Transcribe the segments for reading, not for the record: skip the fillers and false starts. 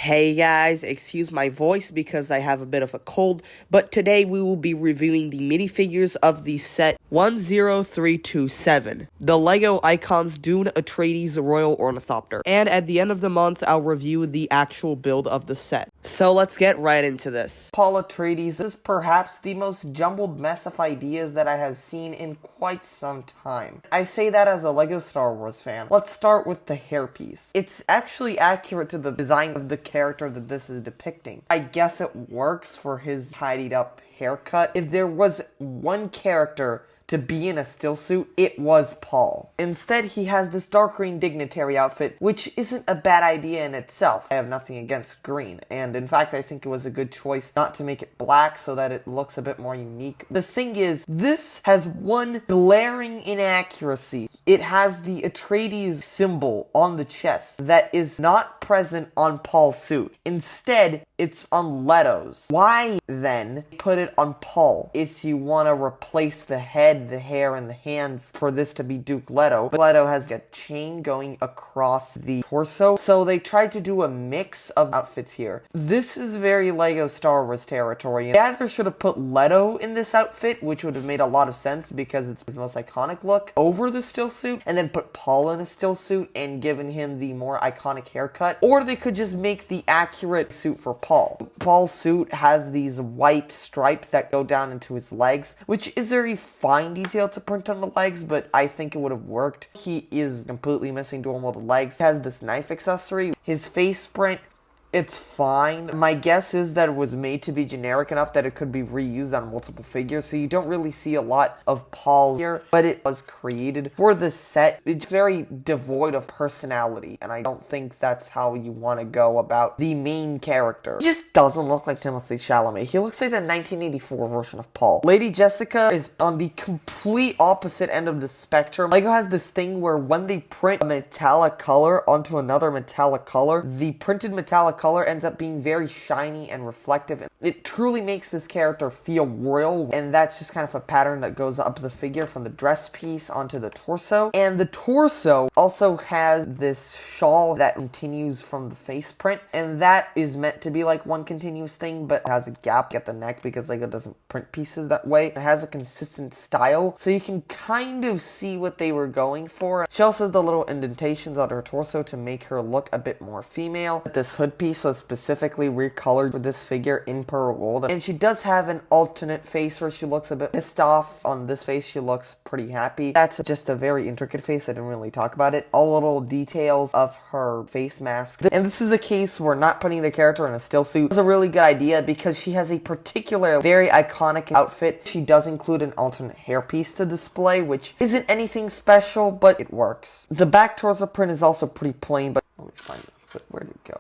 Hey guys, excuse my voice because I have a bit of a cold, but today we will be reviewing the minifigures of the set 10327, the LEGO Icons Dune Atreides Royal Ornithopter. And at the end of the month, I'll review the actual build of the set. So let's get right into this. Paul Atreides is perhaps the most jumbled mess of ideas that I have seen in quite some time. I say that as a LEGO Star Wars fan. Let's start with the hairpiece. It's actually accurate to the design of the character that this is depicting. I guess it works for his tidied up haircut. If there was one character to be in a still suit, it was Paul. Instead, he has this dark green dignitary outfit, which isn't a bad idea in itself. I have nothing against green, and in fact, I think it was a good choice not to make it black so that it looks a bit more unique. The thing is, this has one glaring inaccuracy. It has the Atreides symbol on the chest that is not present on Paul's suit. Instead, it's on Leto's. Why, then, put it on Paul if you want to replace the head, the hair, and the hands for this to be Duke Leto? But Leto has a chain going across the torso, so they tried to do a mix of outfits here. This is very LEGO Star Wars territory. They either should have put Leto in this outfit, which would have made a lot of sense because it's his most iconic look, over the still suit, and then put Paul in a still suit and given him the more iconic haircut, or they could just make the accurate suit for Paul. Paul's suit has these white stripes that go down into his legs, which is very fine detail to print on the legs, but I think it would have worked. He is completely missing doing all the legs. He has this knife accessory. His face print, it's fine. My guess is that it was made to be generic enough that it could be reused on multiple figures, so you don't really see a lot of Paul here, but it was created for the set. It's very devoid of personality, and I don't think that's how you want to go about the main character. He just doesn't look like Timothée Chalamet. He looks like the 1984 version of Paul. Lady Jessica is on the complete opposite end of the spectrum. LEGO has this thing where when they print a metallic color onto another metallic color, the printed metallic color ends up being very shiny and reflective. It truly makes this character feel royal, and that's just kind of a pattern that goes up the figure from the dress piece onto the torso. And the torso also has this shawl that continues from the face print, and that is meant to be like one continuous thing, but has a gap at the neck because LEGO doesn't print pieces that way. It has a consistent style, so you can kind of see what they were going for. She also has the little indentations on her torso to make her look a bit more female. This hood piece was specifically recolored for this figure in pearl gold, and she does have an alternate face where she looks a bit pissed off. On this face she looks pretty happy. That's just a very intricate face. I didn't really talk about it. All little details of her face mask, and this is a case where not putting the character in a still suit was a really good idea because she has a particular very iconic outfit. She does include an alternate hairpiece to display, which isn't anything special, but it works. The back torso print is also pretty plain, but let me find it. Where did it go?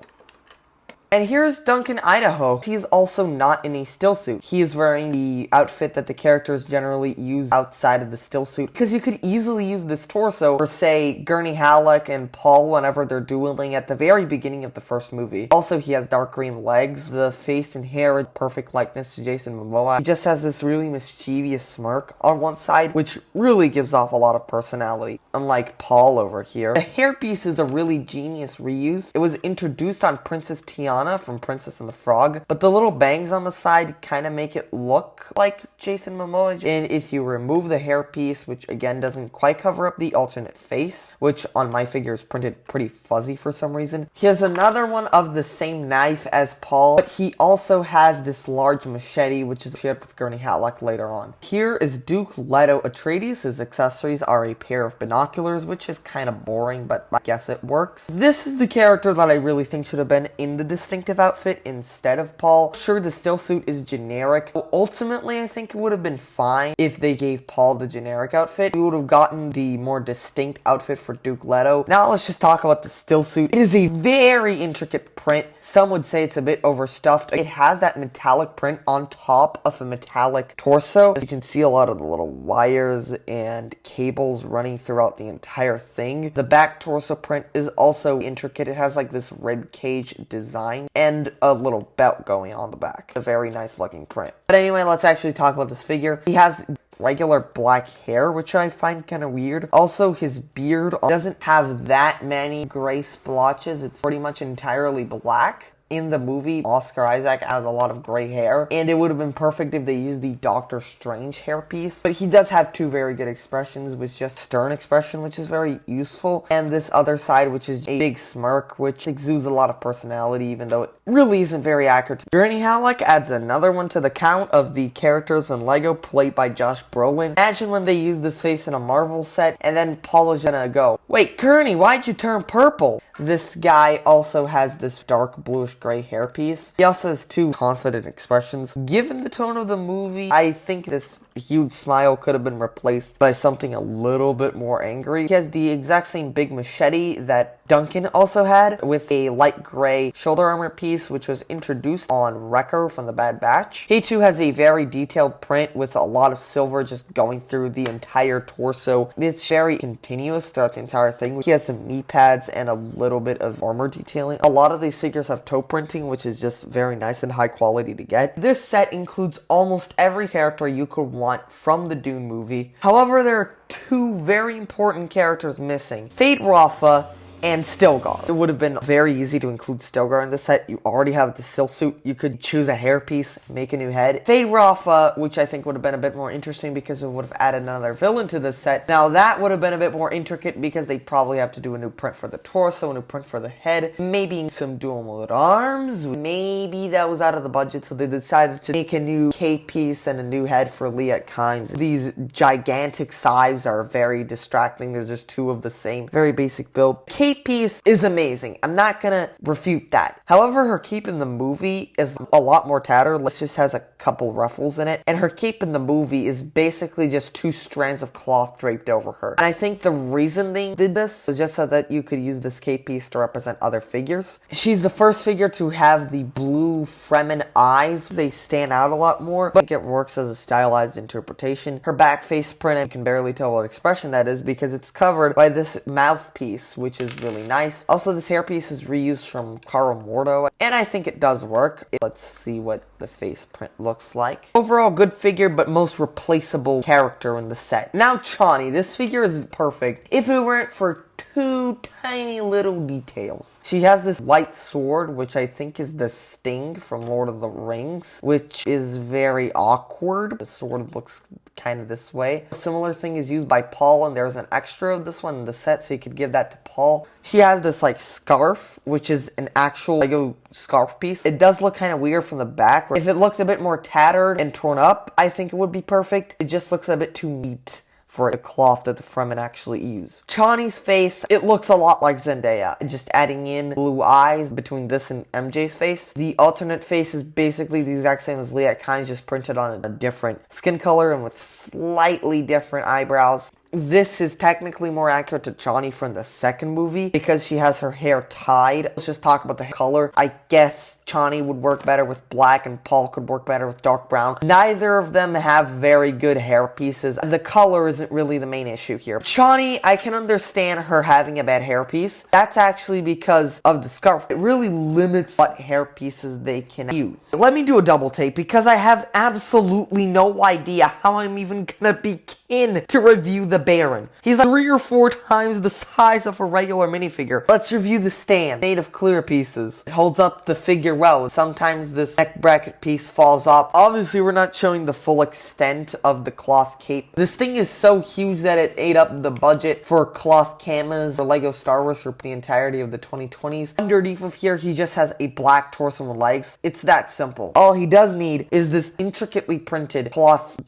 And here's Duncan Idaho. He is also not in a still suit. He is wearing the outfit that the characters generally use outside of the still suit, because you could easily use this torso for, say, Gurney Halleck and Paul whenever they're dueling at the very beginning of the first movie. Also, he has dark green legs. The face and hair are perfect likeness to Jason Momoa. He just has this really mischievous smirk on one side, which really gives off a lot of personality, unlike Paul over here. The hairpiece is a really genius reuse. It was introduced on Princess Tiana from Princess and the Frog, but the little bangs on the side kind of make it look like Jason Momoa. And if you remove the hairpiece, which again doesn't quite cover up the alternate face, which on my figure is printed pretty fuzzy for some reason, he has another one of the same knife as Paul, but he also has this large machete, which is shared with Gurney Halleck later on. Here is Duke Leto Atreides. His accessories are a pair of binoculars, which is kind of boring, but I guess it works. This is the character that I really think should have been in the distinctive outfit instead of Paul. Sure, the still suit is generic. Ultimately, I think it would have been fine if they gave Paul the generic outfit. We would have gotten the more distinct outfit for Duke Leto. Now let's just talk about the still suit. It is a very intricate print. Some would say it's a bit overstuffed. It has that metallic print on top of a metallic torso. You can see a lot of the little wires and cables running throughout the entire thing. The back torso print is also intricate. It has like this rib cage design and a little belt going on the back. A very nice looking print. But anyway, let's actually talk about this figure. He has regular black hair, which I find kind of weird. Also, his beard doesn't have that many gray splotches. It's pretty much entirely black. in the movie, Oscar Isaac has a lot of gray hair, and it would have been perfect if they used the Doctor Strange hairpiece. But he does have two very good expressions, with just stern expression, which is very useful, and this other side, which is a big smirk, which exudes a lot of personality, even though it really isn't very accurate. Gurney Halleck adds another one to the count of the characters in Lego played by Josh Brolin. Imagine when they use this face in a Marvel set, and then Paul is gonna go, "Wait, Gurney, why'd you turn purple?" This guy also has this dark bluish gray hairpiece. He also has two confident expressions. Given the tone of the movie, I think this huge smile could have been replaced by something a little bit more angry. He has the exact same big machete that Duncan also had, with a light gray shoulder armor piece, which was introduced on Wrecker from the Bad Batch. He too has a very detailed print with a lot of silver just going through the entire torso. It's very continuous throughout the entire thing. He has some knee pads and a little bit of armor detailing. A lot of these figures have toe printing, which is just very nice and high quality to get. This set includes almost every character you could want from the Dune movie. However, there are two very important characters missing: Fade Rafa and Stilgar. It would have been very easy to include Stilgar in the set. You already have the Sil suit. You could choose a hairpiece, make a new head. Fade Rafa, which I think would have been a bit more interesting because it would have added another villain to the set. Now that would have been a bit more intricate because they probably have to do a new print for the torso, a new print for the head, maybe some dual mode arms. Maybe that was out of the budget, so they decided to make a new cape piece and a new head for Liet Kynes. These gigantic scythes are very distracting. There's just two of the same, very basic build. Cape piece is amazing. I'm not gonna refute that. However, her cape in the movie is a lot more tattered. It just has a couple ruffles in it. And her cape in the movie is basically just two strands of cloth draped over her. And I think the reason they did this was just so that you could use this cape piece to represent other figures. She's the first figure to have the blue Fremen eyes. They stand out a lot more, but it works as a stylized interpretation. Her back face print, I can barely tell what expression that is because it's covered by this mouthpiece, which is really nice. Also, this hairpiece is reused from Caro Mordo, and I think it does work. Let's see what the face print looks like. Overall, good figure, but most replaceable character in the set. Now, Chani. This figure is perfect if it weren't for two tiny little details. She has this white sword, which I think is the Sting from Lord of the Rings, which is very awkward. The sword looks kind of this way. A similar thing is used by Paul, and there's an extra of this one in the set, so you could give that to Paul. She has this like scarf, which is an actual Lego scarf piece. It does look kind of weird from the back. If it looked a bit more tattered and torn up, I think it would be perfect. It just looks a bit too neat for the cloth that the Fremen actually use. Chani's face, it looks a lot like Zendaya, just adding in blue eyes between this and MJ's face. The alternate face is basically the exact same as Liet Kynes, just printed on a different skin color and with slightly different eyebrows. This is technically more accurate to Chani from the second movie because she has her hair tied. Let's just talk about the color. I guess Chani would work better with black and Paul could work better with dark brown. Neither of them have very good hair pieces. The color isn't really the main issue here. Chani, I can understand her having a bad hair piece. That's actually because of the scarf. It really limits what hair pieces they can use. Let me do a double take because I have absolutely no idea how I'm even gonna begin to review the Baron. He's like 3 or 4 times the size of a regular minifigure. Let's review the stand, made of clear pieces. It holds up the figure well. Sometimes this neck bracket piece falls off. Obviously, we're not showing the full extent of the cloth cape. This thing is so huge that it ate up the budget for cloth camas for Lego Star Wars for the entirety of the 2020s. Underneath of here, he just has a black torso and legs. It's that simple. All he does need is this intricately printed cloth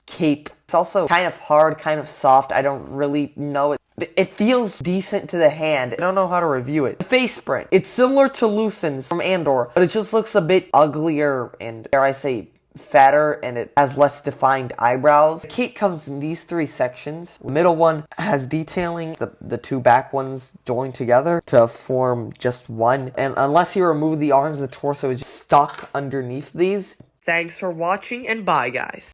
cape. It's also kind of hard, kind of soft. I don't really know it. It feels decent to the hand. I don't know how to review it. The face print. It's similar to Luthen's from Andor, but it just looks a bit uglier and, dare I say, fatter, and it has less defined eyebrows. The cape comes in these 3 sections. The middle one has detailing. The 2 back ones joined together to form just one. And unless you remove the arms, the torso is just stuck underneath these. Thanks for watching, and bye, guys.